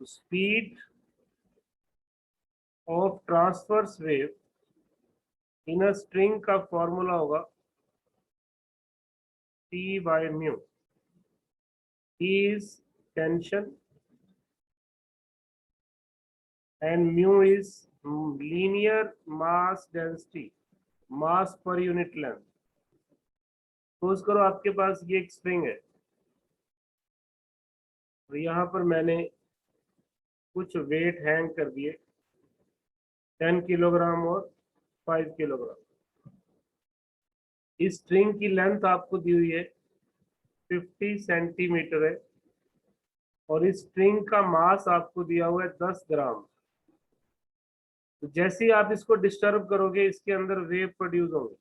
Speed of transverse wave in a string का formula होगा T by mu. T is tension and mu is linear mass density, mass per unit length. Suppose करो आपके पास ये एक spring है और यहाँ पर मैंने कुछ वेट हैंग कर दिए 10 किलोग्राम और 5 किलोग्राम। इस स्ट्रिंग की लेंथ आपको दी हुई है 50 सेंटीमीटर है और इस स्ट्रिंग का मास आपको दिया हुआ है 10 ग्राम। तो जैसे ही आप इसको डिस्टर्ब करोगे इसके अंदर वेव प्रोड्यूस होंगे।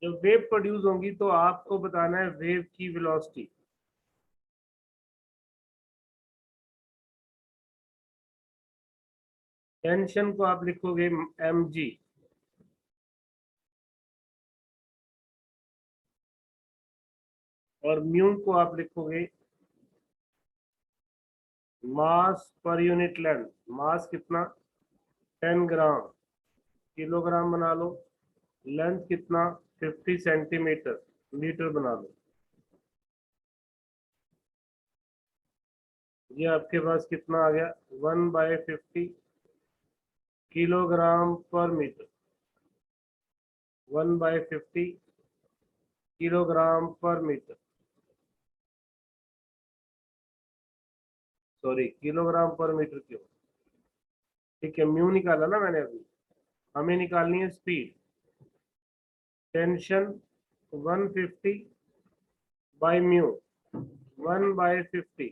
जब वेव प्रोड्यूस होंगी तो आपको बताना है वेव की वेलोसिटी। टेंशन को आप लिखोगे mg और म्यू को आप लिखोगे मास पर यूनिट लेंथ। मास कितना 10 ग्राम, किलोग्राम बना लो। लेंथ कितना 50 सेंटीमीटर, मीटर बना लो। ये आपके पास कितना आ गया 1/50 किलोग्राम पर मीटर। 1/50 किलोग्राम पर मीटर, सॉरी किलोग्राम पर मीटर क्यों। ठीक है, म्यू निकाला ना मैंने अभी, हमें निकालनी है स्पीड। टेंशन 150 बाई म्यू 1/50,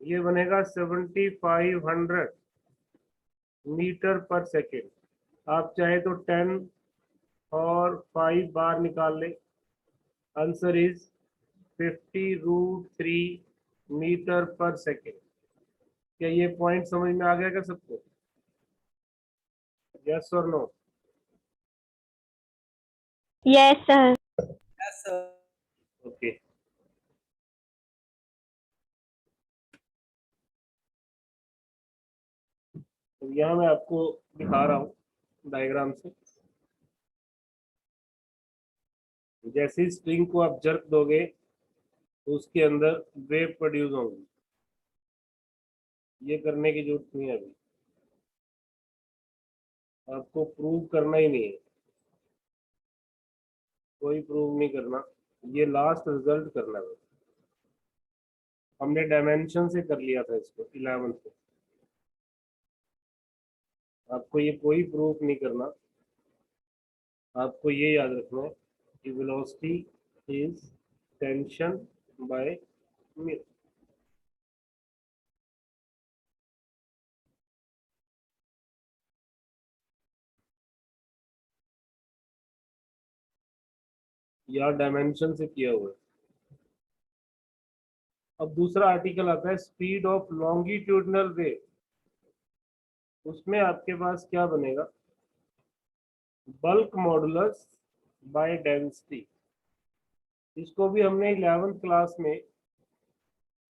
ये बनेगा 7500 मीटर पर सेकेंड। आप चाहे तो 10 और 5 बार निकाल ले। आंसर इज 50√3 मीटर पर सेकेंड। क्या ये पॉइंट समझ में आ गया क्या सबको? यस और no? Yes, sir. Yes, sir. Okay, तो यहाँ मैं आपको दिखा रहा हूँ डायग्राम से। जैसे ही स्ट्रिंग को आप जर्क दोगे तो उसके अंदर वेव प्रोड्यूस होंगी। ये करने की जरूरत नहीं है अभी, आपको प्रूव करना ही नहीं है, कोई प्रूव नहीं करना, ये लास्ट रिजल्ट करना है। हमने डायमेंशन से कर लिया था इसको 11 से। आपको ये कोई प्रूफ नहीं करना, आपको ये याद रखना है कि velocity is tension by mu. यार डायमेंशन से किया हुआ है। अब दूसरा आर्टिकल आता है स्पीड ऑफ लॉन्गिट्यूडनल वेव। उसमें आपके पास क्या बनेगा, बल्क मॉडुलस बाय डेंसिटी। इसको भी हमने 11th क्लास में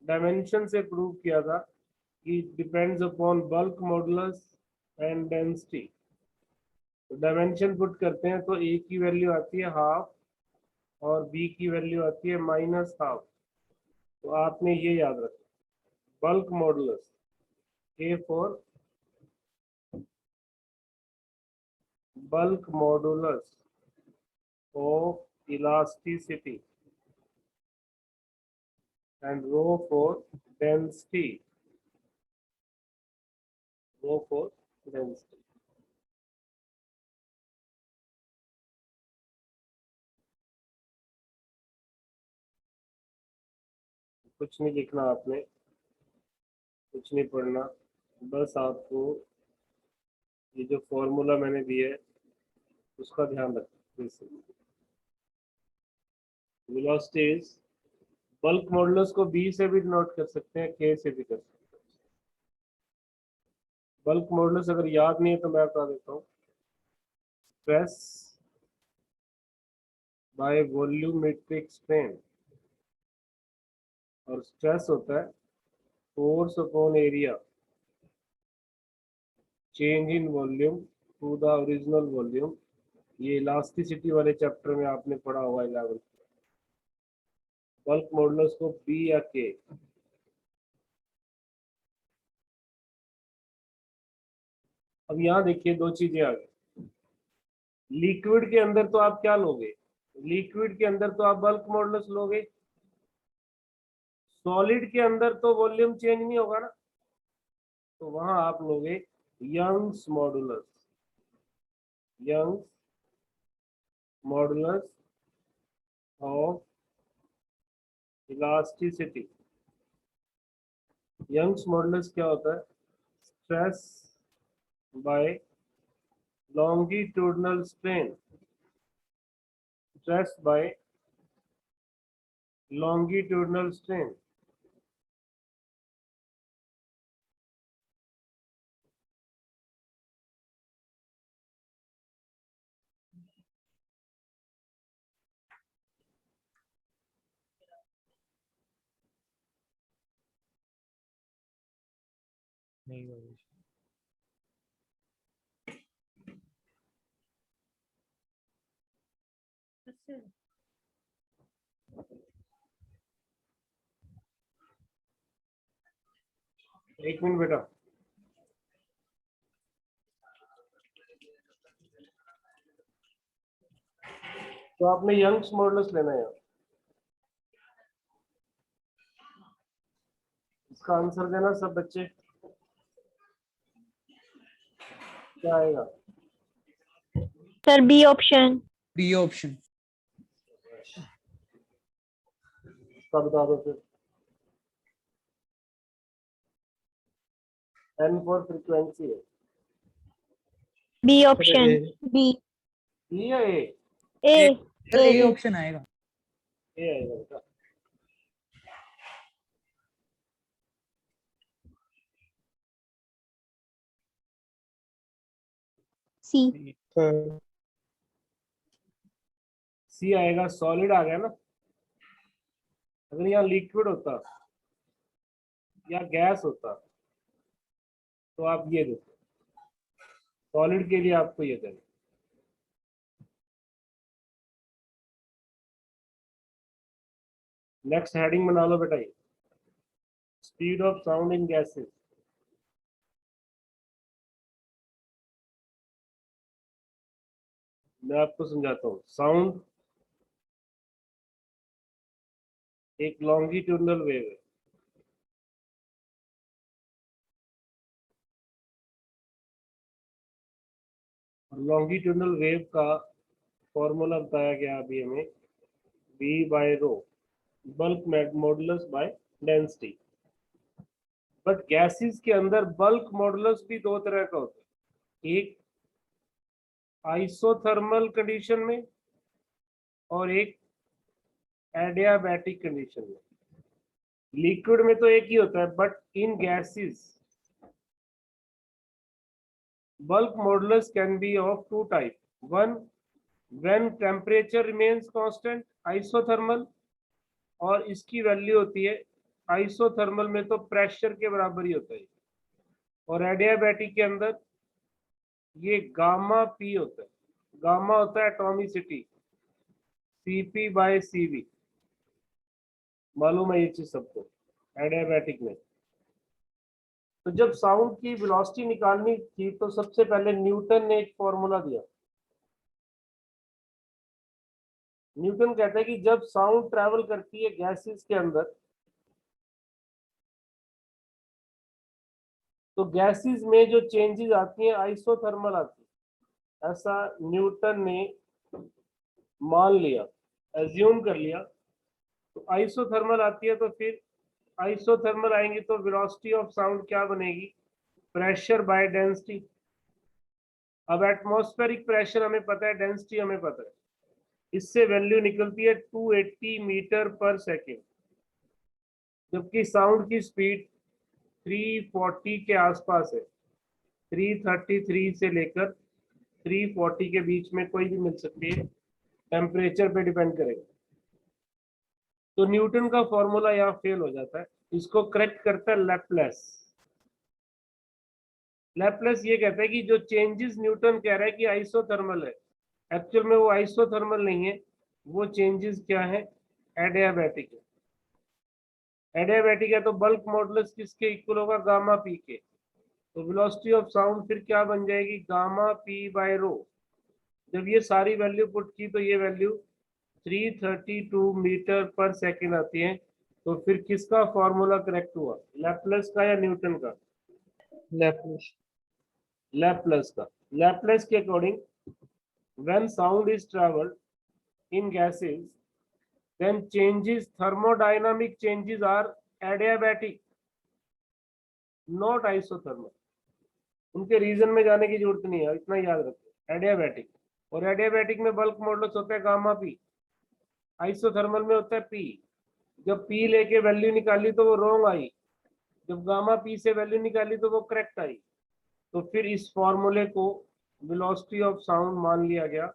डायमेंशन से प्रूव किया था कि depends upon bulk modulus and density. तो डायमेंशन पुट करते हैं तो ए की वैल्यू आती है हाफ और बी की वैल्यू आती है -हाफ। तो आपने ये याद रखना, bulk modulus A for bulk modulus of elasticity and rho for density, rho for density. कुछ नहीं लिखना आपने, कुछ नहीं पढ़ना, बस आपको ये जो फॉर्मूला मैंने दिया है उसका ध्यान रखना। वेलोसिटी इज, बल्क मॉडुलस को बी से भी नोट कर सकते हैं, के से भी कर सकते हैं। बल्क मॉडुलस अगर याद नहीं है तो मैं बता देता हूँ, स्ट्रेस बाय वॉल्यूमेट्रिक स्ट्रेन, और स्ट्रेस होता है force upon area change in volume to the original volume. ये इलास्टिसिटी वाले चैप्टर में आपने पढ़ा होगा 11th। बल्क मॉडुलस को बी या के। अब यहाँ देखिए दो चीजें आ गई। लिक्विड के अंदर तो आप क्या लोगे, लिक्विड के अंदर तो आप बल्क मॉडुलस लोगे, सॉलिड के अंदर तो वॉल्यूम चेंज नहीं होगा ना, तो वहां आप लोगे Young's modulus, Young's modulus of elasticity. Young's modulus क्या होता है, stress by longitudinal strain, stress by longitudinal strain। एक मिनट बेटा, तो आपने यंग्स मॉडुलस लेना है, इसका आंसर देना सब बच्चे। क्या आएगा? Sir, B option. B option. इसका बता दो फिर। एन फॉर फ्रीक्वेंसी है, B option. B. बी या A? A. Sir A A. Option आएगा। ए आएगा बेटा। C. सी आएगा, सॉलिड आ गया ना। अगर यहाँ लिक्विड होता या गैस होता तो आप ये देते, सॉलिड के लिए आपको ये देना। नेक्स्ट हेडिंग बना लो बेटा, ये speed of sound in gases. मैं आपको समझाता हूँ। साउंड एक लॉन्गिट्यूडनल वेव है, और लॉन्गिट्यूडनल वेव का फॉर्मूला बताया गया अभी हमें, v by rho, bulk modulus by density. But gases के अंदर बल्क मॉडुलस भी दो तरह का होता है, एक आइसोथर्मल कंडीशन में और एक एडियाबैटिक कंडीशन में। लिक्विड में तो एक ही होता है, but in gases bulk modulus can be of two types. One, when temperature remains constant, isothermal, और इसकी वैल्यू होती है आइसोथर्मल में तो प्रेशर के बराबर ही होता है, और एडियाबैटिक के अंदर ये गामा पी होता है। गामा होता है एटॉमिसिटी, सीपी बाय सीवी, मालूम है ये चीज सबको एडियाबैटिक में। तो जब साउंड की वेलोसिटी निकालनी थी तो सबसे पहले न्यूटन ने एक फॉर्मूला दिया। न्यूटन कहता है कि जब साउंड ट्रैवल करती है गैसेस के अंदर, तो गैसेस में जो चेंजेस आती हैं आइसोथर्मल आती है। ऐसा न्यूटन ने मान लिया, एज्यूम कर लिया। तो आइसोथर्मल आती है, तो फिर आइसोथर्मल आएंगे तो वेलोसिटी ऑफ साउंड क्या बनेगी, प्रेशर बाय डेंसिटी। अब एटमॉस्फेरिक प्रेशर हमें पता है, डेंसिटी हमें पता है, इससे वैल्यू निकलती है 280 मीटर पर सेकेंड, जबकि साउंड की स्पीड 340 के आसपास है। 333 से लेकर 340 के बीच में कोई भी मिल सकती है। टेम्परेचर पे डिपेंड करेगा। तो न्यूटन का फॉर्मूला यहाँ फेल हो जाता है, इसको करेक्ट करता है लैपलेस। लैपलेस ये कहता है कि जो चेंजेस न्यूटन कह रहा है कि आइसोथर्मल है, एक्चुअल में वो आइसोथर्मल नहीं है, वो चेंजेस क्या है, एडियाबैटिक है। एडियाबैटिक है तो बल्क मॉडुलस किसके इक्वल होगा, गामा पी के। तो वेलोसिटी ऑफ साउंड फिर क्या बन जाएगी, गामा पी बाय रो। जब ये सारी वैल्यू पुट की तो ये वैल्यू 332 मीटर पर सेकेंड आती है। तो फिर किसका फॉर्मूला करेक्ट हुआ, लैपलेस का या न्यूटन का, लैपलेस। लैपलेस का। लैपलेस के according when sound is traveled in gases, then changes, thermodynamic changes are adiabatic, not isothermal। उनके रीजन में जाने की जरूरत नहीं है, इतना याद रखें, एडियाबैटिक। और एडियाबैटिक में बल्क मॉडुलस होता है गामा पी, आइसोथर्मल में होता है पी। जब पी लेके वैल्यू निकाली तो वो रॉन्ग आई, जब गामा पी से वैल्यू निकाली तो वो करेक्ट आई। तो फिर इस फॉर्मूले को वेलोसिटी ऑफ साउंड मान लिया गया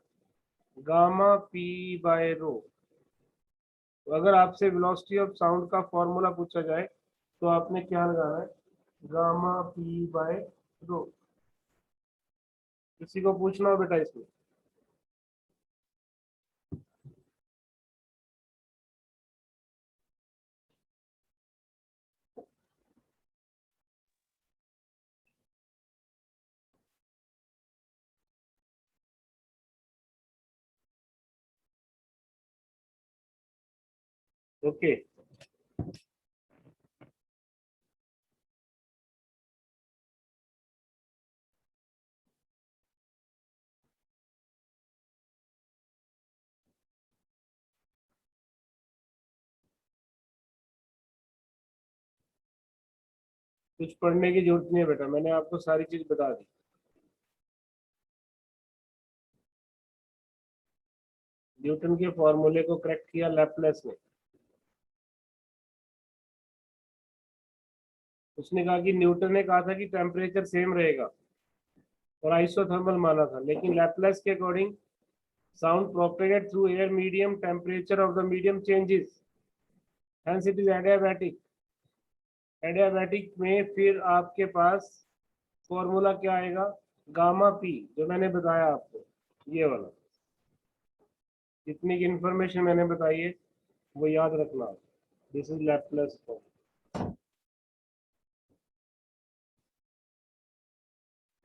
गामा पी बाय रो। तो अगर आपसे वेलोसिटी ऑफ साउंड का फॉर्मूला पूछा जाए तो आपने क्या लगाना है, गामा पी बाय रो। किसी को पूछना हो बेटा इसमें, ओके। कुछ पढ़ने की जरूरत नहीं है बेटा, मैंने आपको सारी चीज बता दी। न्यूटन के फॉर्मूले को करेक्ट किया लैपलेस ने। उसने कहा कि न्यूटन ने कहा था कि टेम्परेचर सेम रहेगा और आइसोथर्मल माना था, लेकिन लैपलेस के according sound propagate through air medium, temperature of the medium changes, hence it is adiabatic. Adiabatic में फिर आपके पास फॉर्मूला क्या आएगा, गामा पी, जो मैंने बताया आपको, ये वाला। जितनी की इंफॉर्मेशन मैंने बताई है वो याद रखना। This is Laplace form.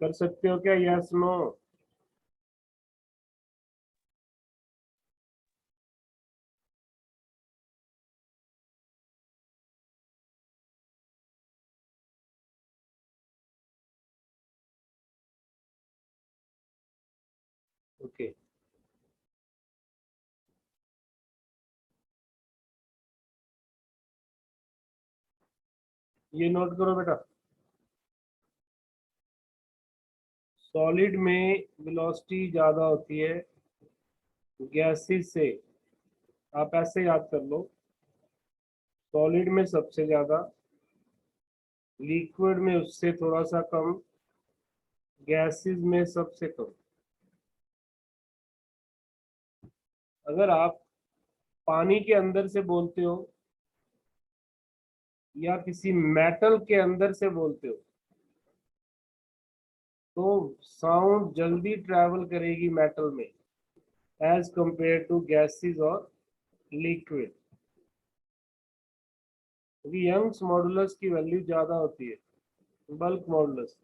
कर सकते हो क्या, यस नो? ओके, ये नोट करो बेटा। सॉलिड में वेलोसिटी ज्यादा होती है गैसेस से, आप ऐसे याद कर लो, सॉलिड में सबसे ज्यादा, लिक्विड में उससे थोड़ा सा कम, गैसेस में सबसे कम। अगर आप पानी के अंदर से बोलते हो या किसी मेटल के अंदर से बोलते हो तो साउंड जल्दी ट्रैवल करेगी मेटल में एज कंपेयर टू गैसेस और लिक्विड, क्योंकि यंग्स मॉडुलस की वैल्यू ज्यादा होती है, बल्क मॉडुलस।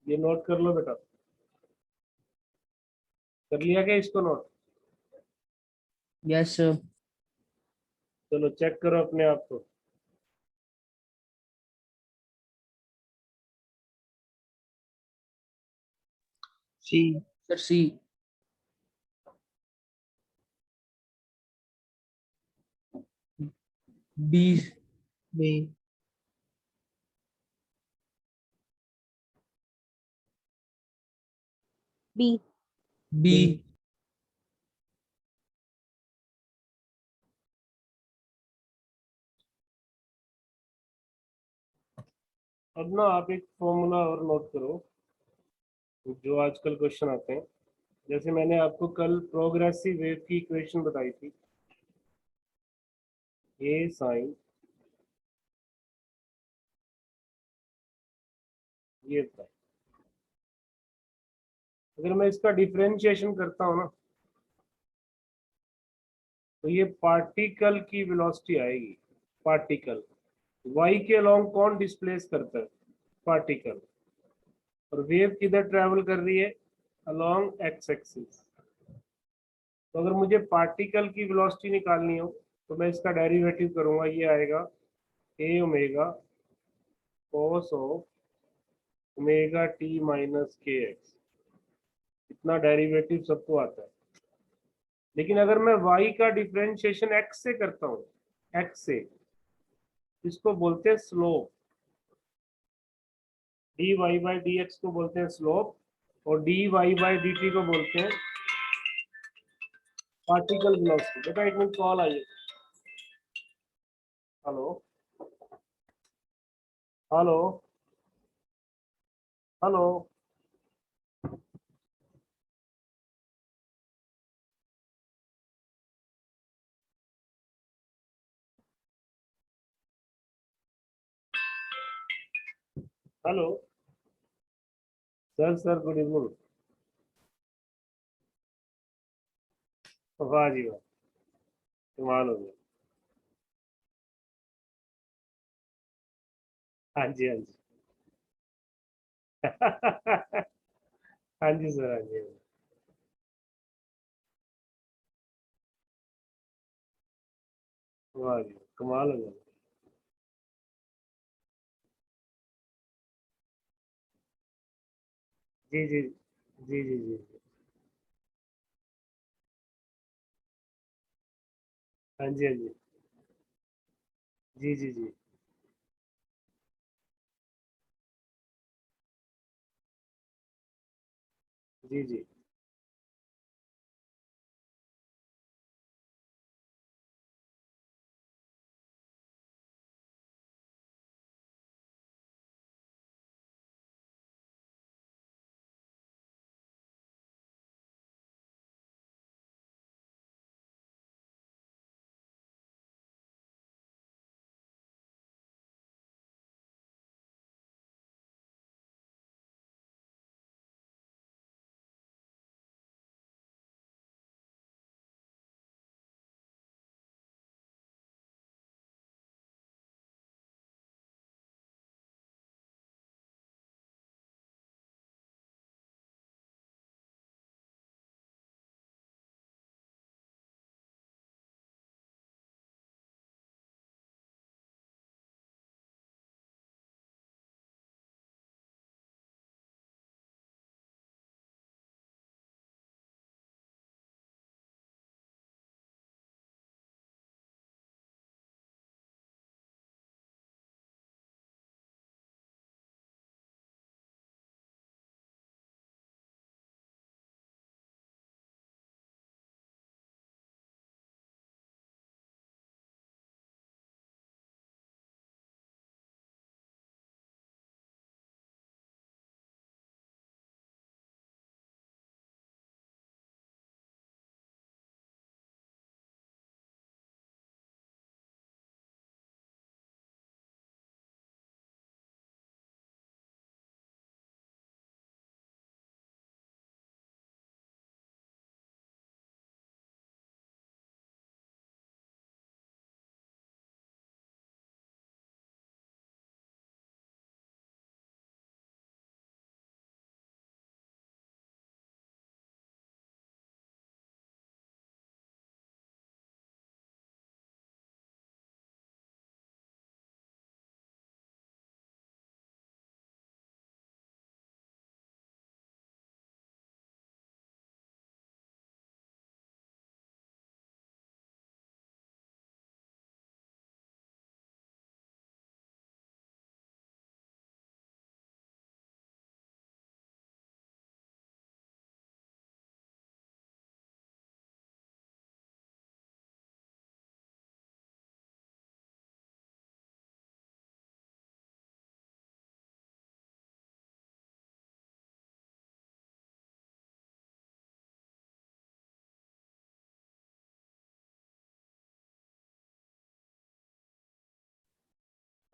ये नोट कर लो बेटा, कर लिया क्या इसको नोट? Yes sir. चलो चेक करो अपने आप को। सी। सर सी। बी। बी। B. बी। अब ना आप एक फॉर्मूला और नोट करो जो आजकल क्वेश्चन आते हैं। जैसे मैंने आपको कल प्रोग्रेसिव वेव की इक्वेशन बताई थी, ए साइन ये था। अगर मैं इसका डिफरेंशिएशन करता हूँ ना, तो ये पार्टिकल की वेलोसिटी आएगी। पार्टिकल y के अलोंग कौन डिस्प्लेस करता है? पार्टिकल। और वेव किधर ट्रेवल कर रही है? Along x axis. तो अगर मुझे पार्टिकल की वेलोसिटी निकालनी हो तो मैं इसका डेरिवेटिव करूंगा, ये आएगा A omega cos of omega t minus k x. इतना डेरिवेटिव सबको आता है। लेकिन अगर मैं y का डिफरेंशिएशन x से करता हूँ, x से, इसको बोलते हैं slope. D y by d x को बोलते हैं स्लोप, और d y by d t को बोलते हैं पार्टिकल वेलोसिटी। बेटा एक मिनट कॉल आई है। Hello hello hello. Hello sir, sir good evening. वाह जी वाह, कमाल हो गया। हाँ जी हाँ जी। हाँ जी सर, हाँ जी हाँ जी। वाह जी, कमाल हो गया। जी जी जी जी जी। हाँ जी हाँ जी। जी जी जी जी जी।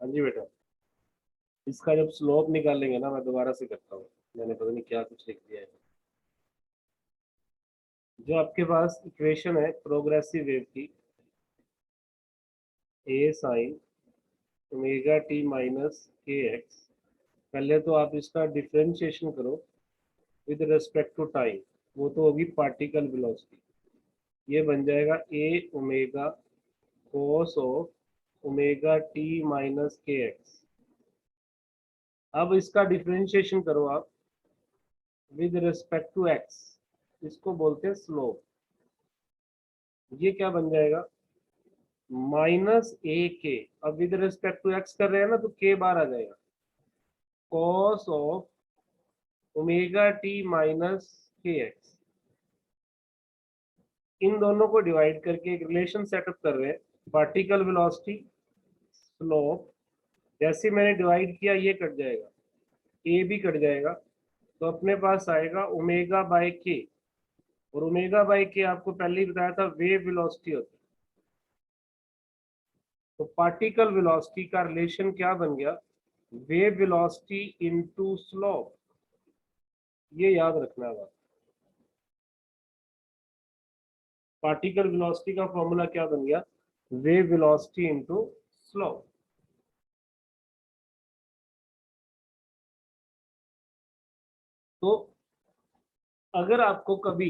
हाँ जी बेटा, इसका जब स्लोप निकालेंगे ना, मैं दोबारा से करता हूँ, मैंने पता नहीं क्या कुछ लिख दिया है। जो आपके पास इक्वेशन है प्रोग्रेसिव वेव की, ए sine omega t minus k x, पहले तो आप इसका डिफरेंशिएशन करो विद रेस्पेक्ट टू टाइम, वो तो होगी पार्टिकल वेलोसिटी, ये बन जाएगा A omega cos of omega t minus k x. अब इसका डिफरेंशिएशन करो आप विद रिस्पेक्ट टू एक्स, इसको बोलते हैं स्लोप। ये क्या बन जाएगा, माइनस ए के, अब विद रिस्पेक्ट टू एक्स कर रहे हैं ना तो के बार आ जाएगा, cos of omega t minus k x. इन दोनों को डिवाइड करके एक रिलेशन सेटअप कर रहे हैं, पार्टिकल वेलोसिटी स्लोप। जैसे मैंने डिवाइड किया ये कट जाएगा, ए भी कट जाएगा, तो अपने पास आएगा ओमेगा बाय के, और ओमेगा बाय के आपको पहले ही बताया था वेव वेलोसिटी होती है। तो पार्टिकल वेलोसिटी का रिलेशन क्या बन गया, वेव वेलोसिटी इनटू स्लोप, ये याद रखना है। पार्टिकल वेलोसिटी का फॉर्मूला क्या बन गया, वेव वेलोसिटी इनटू स्लोप। तो अगर आपको कभी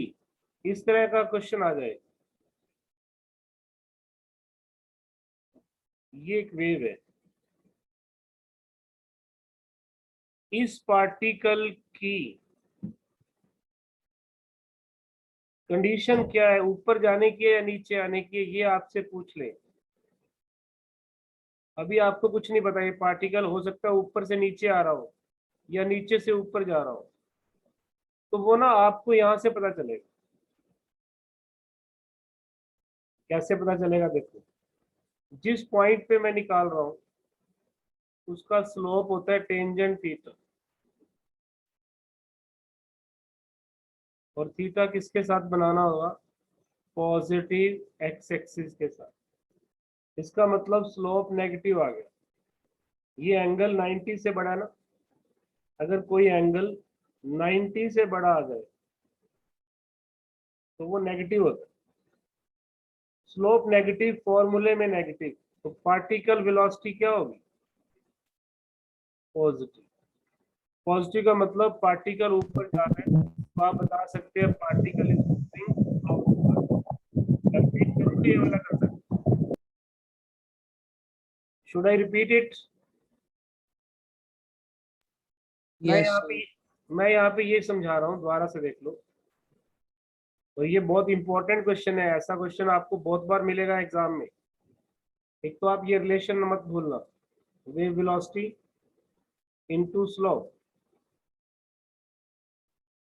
इस तरह का क्वेश्चन आ जाए, ये एक वेव है, इस पार्टिकल की कंडीशन क्या है, ऊपर जाने की है या नीचे आने की है, ये आपसे पूछ ले। अभी आपको कुछ नहीं पता, ये पार्टिकल हो सकता है ऊपर से नीचे आ रहा हो या नीचे से ऊपर जा रहा हो, तो वो ना आपको यहां से पता चलेगा। कैसे पता चलेगा, देखो जिस पॉइंट पे मैं निकाल रहा हूं उसका स्लोप होता है टेंजेंट थीटा, और थीटा किसके साथ बनाना होगा, पॉजिटिव एक्स एक्सिस के साथ। इसका मतलब स्लोप नेगेटिव आ गया। ये एंगल 90 से बड़ा है ना, अगर कोई एंगल 90 से बड़ा आ जाए तो वो नेगेटिव होता है। स्लोप नेगेटिव, फॉर्मूले में नेगेटिव, तो पार्टिकल वेलोसिटी क्या होगी, पॉजिटिव। पॉजिटिव का मतलब पार्टिकल ऊपर जा रहा है, तो आप बता सकते हैं particle is moving outward. Repeat करूं कि ये वाला कर सकते, should I repeat it. Yes, sir. मैं यहाँ पे ये समझा रहा हूँ, दोबारा से देख लो। और ये बहुत इंपॉर्टेंट क्वेश्चन है, ऐसा क्वेश्चन आपको बहुत बार मिलेगा एग्जाम में। एक तो आप ये रिलेशन मत भूलना, wave velocity into slope.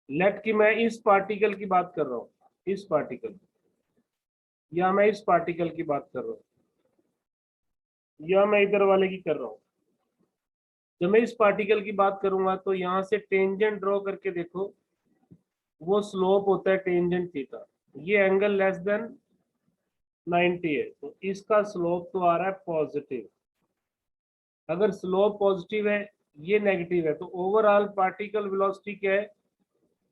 Let कि मैं इस पार्टिकल की बात कर रहा हूँ, इस पार्टिकल, या मैं इस पार्टिकल की बात कर रहा हूँ, या मैं इधर वाले की कर रहा हूँ। जब मैं इस पार्टिकल की बात करूंगा तो यहाँ से टेंजेंट ड्रॉ करके देखो, वो स्लोप होता है टेंजेंट थीटा। ये एंगल लेस देन 90 है, तो इसका स्लोप तो आ रहा है पॉजिटिव। अगर स्लोप पॉजिटिव है, ये नेगेटिव है, तो ओवरऑल पार्टिकल वेलोसिटी क्या है,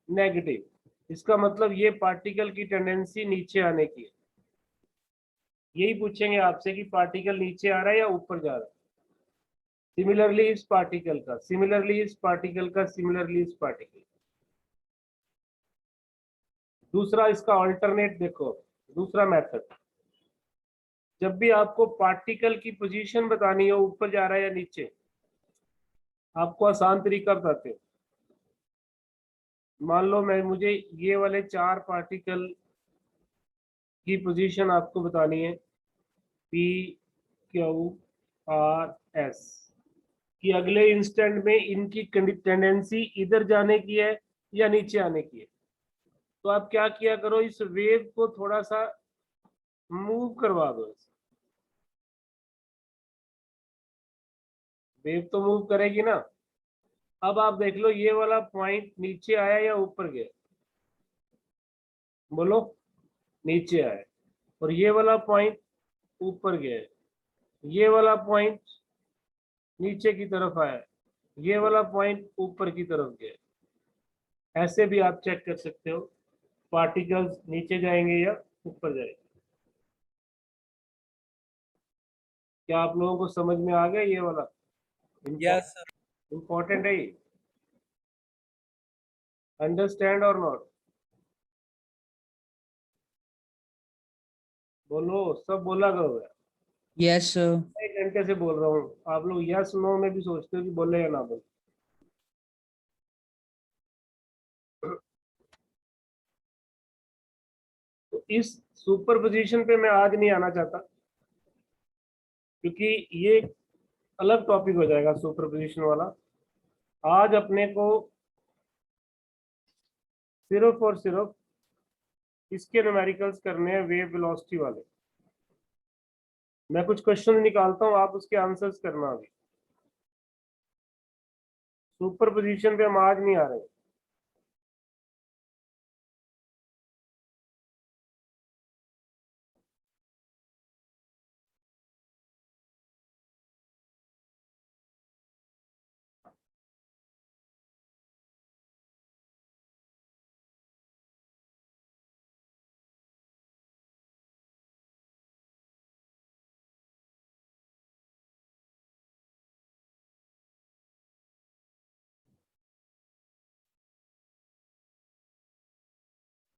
नेगेटिव। इसका मतलब ये पार्टिकल की टेंडेंसी नीचे आने की है। यही पूछेंगे आपसे कि पार्टिकल नीचे आ रहा है या ऊपर जा रहा है। सिमिलरली इस पार्टिकल का, सिमिलरली इस पार्टिकल का, सिमिलरली इस पार्टिकल। दूसरा इसका ऑल्टरनेट देखो, दूसरा मेथड, जब भी आपको पार्टिकल की पोजीशन बतानी हो, ऊपर जा रहा है या नीचे, आपको आसान तरीका बताते हैं। मान लो मुझे ये वाले 4 पार्टिकल की पोजीशन आपको बतानी है, पी क्यू आर एस, कि अगले इंस्टेंट में इनकी टेंडेंसी इधर जाने की है या नीचे आने की है। तो आप क्या किया करो, इस वेव को थोड़ा सा मूव करवा दो। वेव तो मूव करेगी ना। अब आप देख लो ये वाला पॉइंट नीचे आया या ऊपर गया, बोलो, नीचे आया। और ये वाला पॉइंट ऊपर गया है, ये वाला पॉइंट नीचे की तरफ आया है, ये वाला पॉइंट ऊपर की तरफ गया है। ऐसे भी आप चेक कर सकते हो पार्टिकल्स नीचे जाएंगे या ऊपर जाएंगे। क्या आप लोगों को समझ में आ गया ये वाला? Yes, sir. इंपॉर्टेंट है ये, अंडरस्टैंड और नॉट? बोलो, सब बोला करो यार। Yes, sir. 1 घंटे से बोल रहा हूँ, आप लोग यस नो में भी सोचते हो कि बोले या ना बोले। तो इस सुपरपोजिशन पे मैं आज नहीं आना चाहता, क्योंकि ये एक अलग टॉपिक हो जाएगा सुपरपोजिशन वाला। आज अपने को सिर्फ और सिर्फ इसके न्यूमेरिकल्स करने हैं, वेव वेलोसिटी वाले। मैं कुछ क्वेश्चन निकालता हूँ, आप उसके आंसर्स करना। अभी सुपरपोजिशन पे हम आज नहीं आ रहे।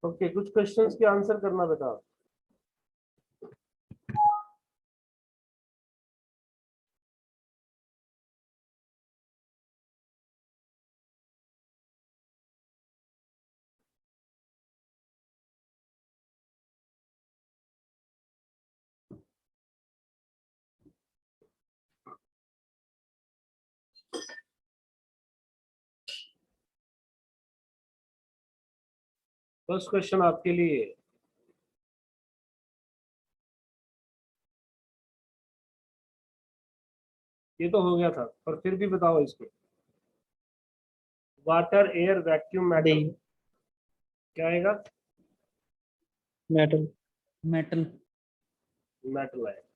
ओके, कुछ क्वेश्चंस के आंसर करना बेटा। फर्स्ट क्वेश्चन आपके लिए, ये तो हो गया था पर फिर भी बताओ इसको। Water, air, vacuum, metal, D. क्या आएगा? Metal. Metal. मेटल आएगा।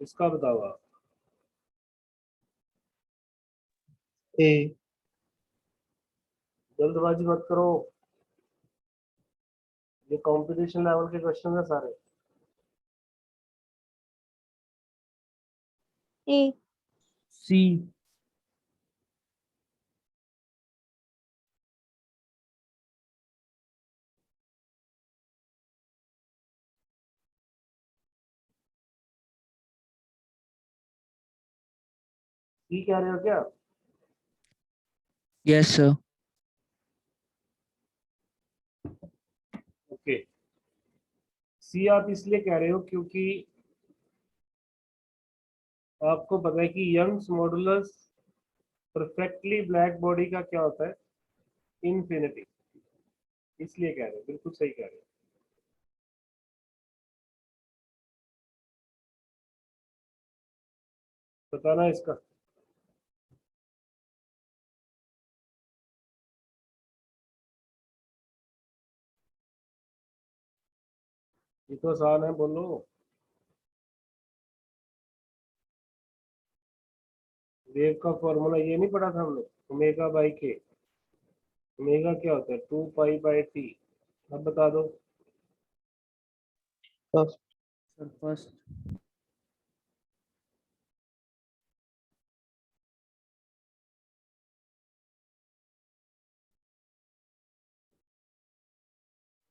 इसका बताओ आप। A. जल्दबाजी मत करो, ये कंपटीशन लेवल के क्वेश्चन है सारे। A. C. सी कह रहे हो क्या? Yes, sir. ओके, सी आप इसलिए कह रहे हो क्योंकि आपको पता है कि Young's modulus perfectly black body का क्या होता है? इन्फिनिटी। इसलिए कह रहे हो, बिल्कुल सही कह रहे हो। बताना इसका। ये तो आसान है, बोलो। वेव का फॉर्मूला ये नहीं पढ़ा था हमने? ओमेगा बाई के। ओमेगा क्या होता है? 2 पाई/टी। अब बता दो। First. Sir, first.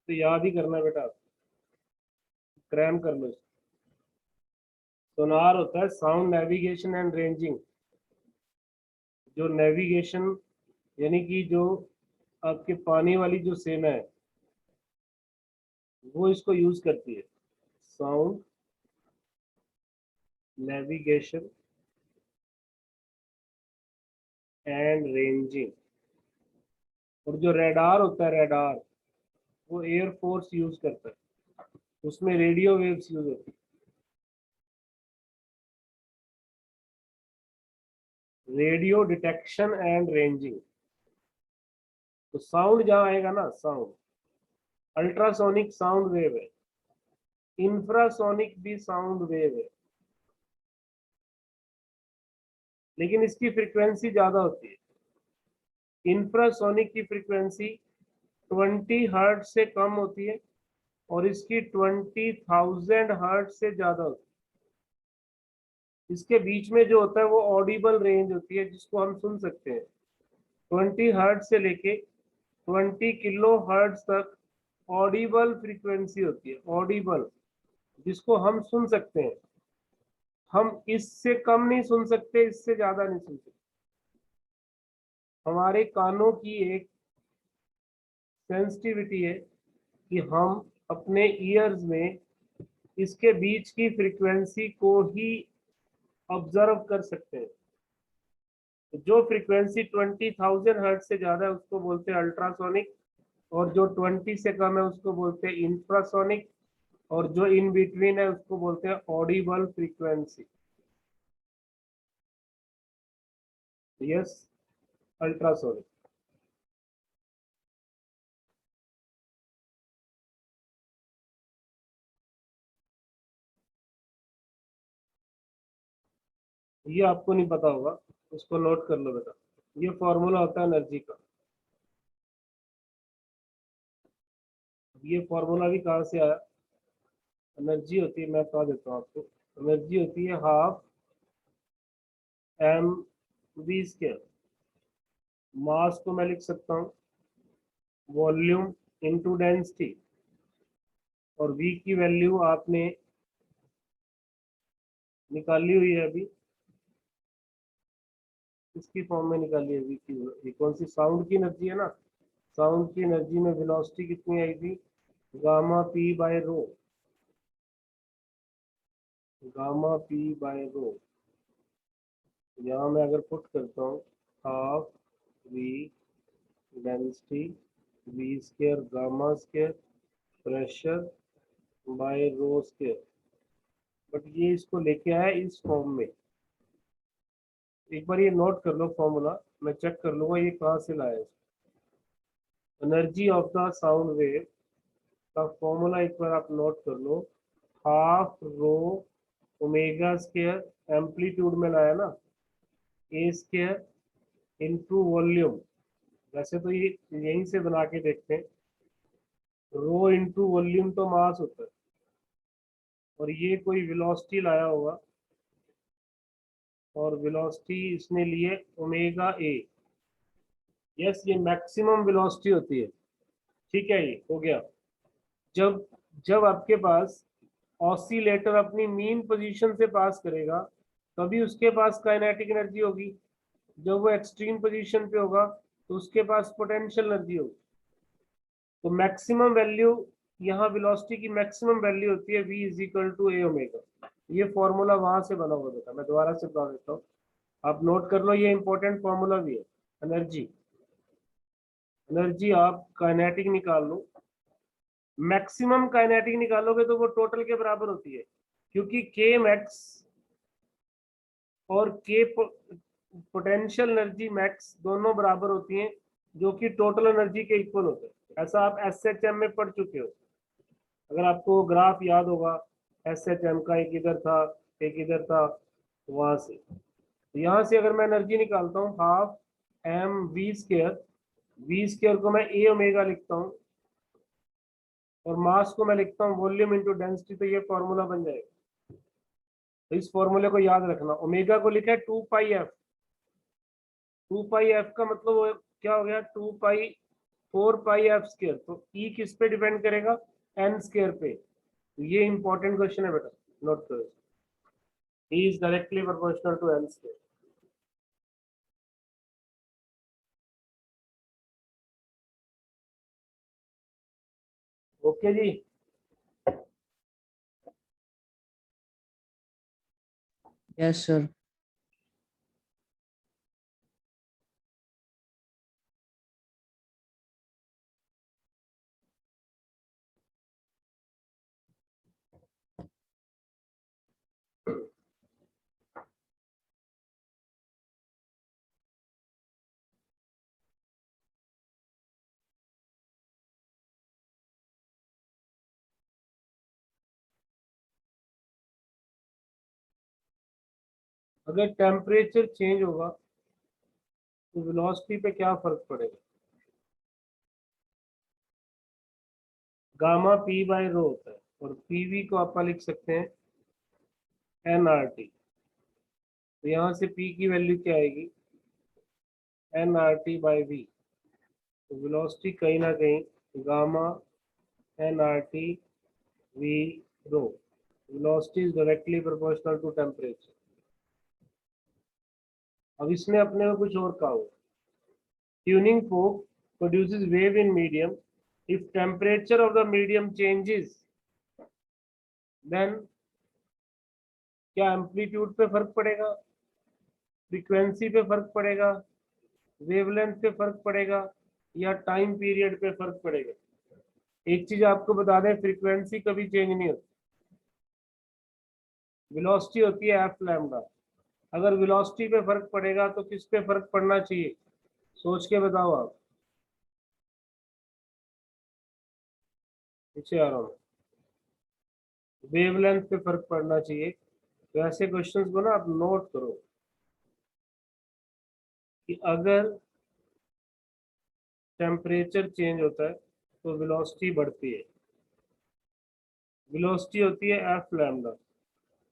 तो याद ही करना है बेटा, क्रैम कर लो। सोनार होता है साउंड नेविगेशन एंड रेंजिंग। जो नेविगेशन यानी कि जो आपके पानी वाली जो सेना है वो इसको यूज करती है, साउंड नेविगेशन एंड रेंजिंग। और जो रेडार होता है, रेडार वो एयरफोर्स यूज करता है, उसमें रेडियो वेव्स यूज होती है। Radio detection and ranging. तो साउंड जहां आएगा ना, साउंड अल्ट्रासोनिक साउंड वेव है, इंफ्रासोनिक भी साउंड वेव है, लेकिन इसकी फ्रीक्वेंसी ज्यादा होती है। इंफ्रासोनिक की फ्रीक्वेंसी 20 हर्ट्ज से कम होती है और इसकी 20,000 हर्ट्ज से ज्यादा होती है। इसके बीच में जो होता है वो ऑडिबल रेंज होती है, जिसको हम सुन सकते हैं। 20 हर्ट्ज से लेके 20 किलो हर्ट्ज तक ऑडिबल फ्रीक्वेंसी होती है, ऑडिबल, जिसको हम सुन सकते हैं। हम इससे कम नहीं सुन सकते, इससे ज्यादा नहीं सुन सकते। हमारे कानों की एक सेंसिटिविटी है कि हम अपने ईयर्स में इसके बीच की फ्रीक्वेंसी को ही ऑब्जर्व कर सकते हैं। तो जो फ्रीक्वेंसी 20,000 हर्ट्ज से ज्यादा है उसको बोलते हैं अल्ट्रासोनिक, और जो 20 से कम है उसको बोलते हैं इंफ्रासोनिक, और जो इन बिटवीन है उसको बोलते हैं ऑडिबल फ्रीक्वेंसी। Yes, ultrasonic. ये आपको नहीं पता होगा, उसको नोट कर लो बेटा। ये फॉर्मूला होता है एनर्जी का। ये फॉर्मूला भी कहाँ से आया? एनर्जी होती है, मैं बता देता हूँ आपको। एनर्जी होती है हाफ एम वी स्क्वायर। मास को मैं लिख सकता हूँ वॉल्यूम इंटू डेंसिटी, और वी की वैल्यू आपने निकाली हुई है अभी, इसकी फॉर्म में निकाली है वी की। ये कौन सी? साउंड की एनर्जी है ना। साउंड की एनर्जी में वेलोसिटी कितनी आई थी? Gamma P by rho, gamma P by rho. यहाँ मैं अगर पुट करता हूँ half V density V square gamma square pressure by rho square, but ये इसको लेके आया इस फॉर्म में। एक बार ये नोट कर लो फॉर्मूला, मैं चेक कर लूंगा ये कहाँ से लाया है। Energy of the sound wave का फॉर्मूला एक बार आप नोट कर लो। Half rho omega square amplitude में लाया ना, ए स्क्वायर इंटू वॉल्यूम। वैसे तो ये यहीं से बना के देखते हैं, रो इंटू वॉल्यूम तो मास होता है, और ये कोई वेलोसिटी लाया होगा, और वेलोसिटी इसने लिए ओमेगा ए। यस, ये मैक्सिमम वेलोसिटी होती है। ठीक है, ये हो गया। जब जब आपके पास ऑसिलेटर अपनी मीन पोजीशन से पास करेगा तभी उसके पास काइनेटिक एनर्जी होगी। जब वो एक्सट्रीम पोजीशन पे होगा तो उसके पास पोटेंशियल एनर्जी होगी। तो मैक्सिमम वैल्यू, यहाँ वेलोसिटी की मैक्सिमम वैल्यू होती है v is equal to A omega. ये फॉर्मूला वहां से बना हुआ बेटा, मैं दोबारा से बता देता हूँ, आप नोट कर लो। ये इंपॉर्टेंट फॉर्मूला भी है। एनर्जी, एनर्जी आप काइनेटिक निकाल लो, मैक्सिमम काइनेटिक निकालोगे तो वो टोटल के बराबर होती है, क्योंकि के मैक्स और के पोटेंशियल एनर्जी मैक्स दोनों बराबर होती हैं, जो कि टोटल एनर्जी के इक्वल होते हैं। ऐसा आप एसएचएम में पढ़ चुके हो, अगर आपको ग्राफ याद होगा एसएचएम का, एक इधर था एक इधर था, वहां से। तो यहाँ से अगर मैं एनर्जी निकालता हूँ half M V square, V square को मैं ए ओमेगा लिखता हूँ, और मास को मैं लिखता हूँ वॉल्यूम इंटू डेंसिटी, तो ये फॉर्मूला बन जाएगा। तो इस फॉर्मूले को याद रखना। ओमेगा को लिखा है 2 पाई एफ। 2 पाई एफ का मतलब क्या हो गया? 2 पाई 4 पाई एफ स्क्वायर। तो ई किस पे डिपेंड करेगा? एन स्क्वायर पे। तो ये इंपॉर्टेंट क्वेश्चन है बेटा, नोट करो। E is directly proportional to n square. Okay जी। yes sir। अगर टेम्परेचर चेंज होगा तो वेलोसिटी पे क्या फर्क पड़ेगा? गामा पी बाय रो होता है और पीवी को आप लिख सकते हैं एनआरटी। तो यहाँ से पी की वैल्यू क्या आएगी? NRT by V. तो वेलोसिटी कहीं ना कहीं gamma nRT V rho. Velocity is directly proportional to temperature. अब इसमें अपने को कुछ और कहा हुआ, tuning fork produces wave in medium. If temperature of the medium changes, then क्या एम्पलीट्यूड पे फर्क पड़ेगा, फ्रीक्वेंसी पे फर्क पड़ेगा, वेवलेंथ पे फर्क पड़ेगा, या टाइम पीरियड पे फर्क पड़ेगा? एक चीज आपको बता दें, फ्रीक्वेंसी कभी चेंज नहीं होती। वेलोसिटी होती है एफ लैम्डा। अगर वेलोसिटी पे फर्क पड़ेगा तो किस पे फर्क पड़ना चाहिए? सोच के बताओ आप। पीछे आ रहा हूँ। वेवलेंथ पे फर्क पड़ना चाहिए। तो ऐसे क्वेश्चंस को ना आप नोट करो कि अगर टेम्परेचर चेंज होता है तो वेलोसिटी बढ़ती है। वेलोसिटी होती है एफ लैम्डा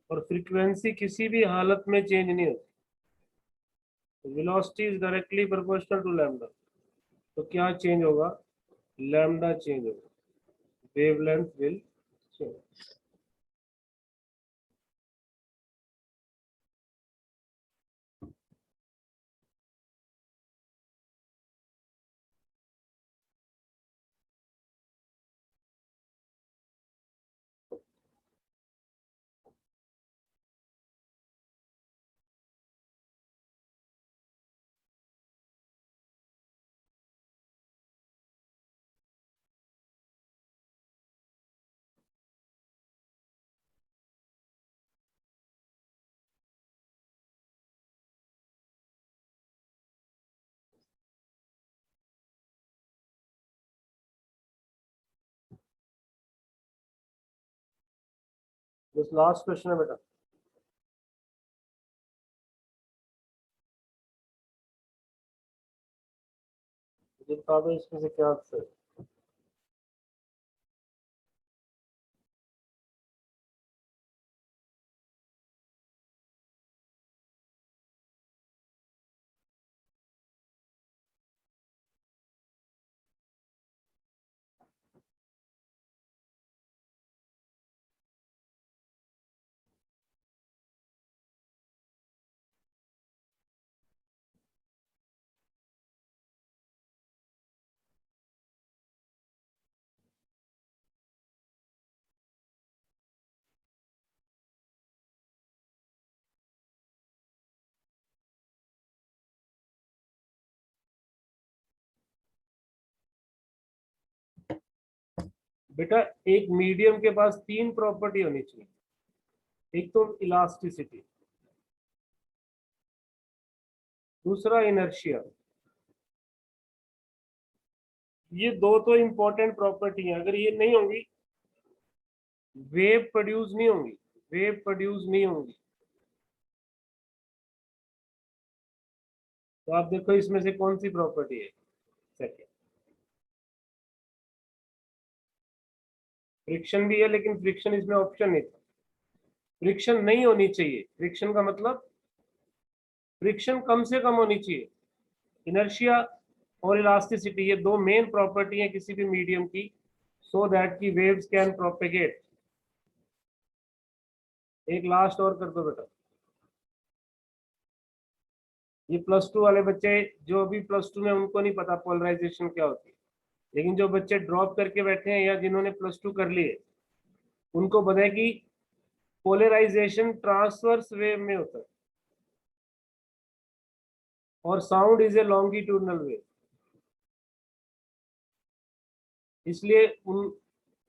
और फ्रीक्वेंसी किसी भी हालत में चेंज नहीं होती। Velocity is directly proportional to lambda. तो क्या चेंज होगा? लैम्डा चेंज होगा, वेवलेंथ विल चेंज। बस लास्ट क्वेश्चन है बेटा। मुझे बता दो इसमें से क्या आंसर है। बेटा एक मीडियम के पास तीन प्रॉपर्टी होनी चाहिए। एक तो इलास्टिसिटी, दूसरा इनर्शिया। ये दो तो इंपॉर्टेंट प्रॉपर्टी है। अगर ये नहीं होंगी वेव प्रोड्यूस नहीं होंगी, वेव प्रोड्यूस नहीं होंगी। तो आप देखो इसमें से कौन सी प्रॉपर्टी है? सेकेंड। फ्रिक्शन भी है लेकिन फ्रिक्शन इसमें ऑप्शन नहीं था। फ्रिक्शन नहीं होनी चाहिए। फ्रिक्शन का मतलब फ्रिक्शन कम से कम होनी चाहिए। इनर्शिया और इलास्टिसिटी ये दो मेन प्रॉपर्टी है किसी भी मीडियम की, सो दैट की वेव्स कैन प्रोपेगेट। एक लास्ट और कर दो बेटा। ये +2 वाले बच्चे जो अभी +2 में, उनको नहीं पता पोलराइजेशन क्या होती है, लेकिन जो बच्चे ड्रॉप करके बैठे हैं या जिन्होंने +2 कर लिए उनको पता है कि पोलराइजेशन ट्रांसवर्स वेव में होता है और sound is a longitudinal wave. इसलिए उन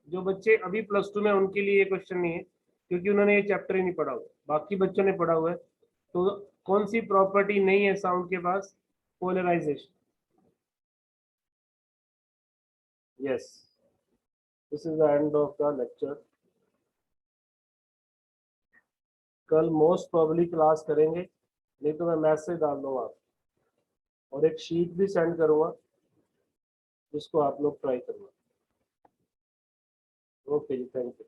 जो बच्चे अभी +2 में उनके लिए ये क्वेश्चन नहीं है क्योंकि उन्होंने ये चैप्टर ही नहीं पढ़ा हुआ। बाकी बच्चों ने पढ़ा हुआ है। तो कौन सी प्रॉपर्टी नहीं है साउंड के पास? Polarization. Yes, this is the end of the lecture. कल मोस्ट प्रोबेबली क्लास करेंगे, नहीं तो मैं मैसेज डाल दूंगा आप, और एक शीट भी सेंड करूंगा जिसको आप लोग ट्राई करना। ओके जी, थैंक यू।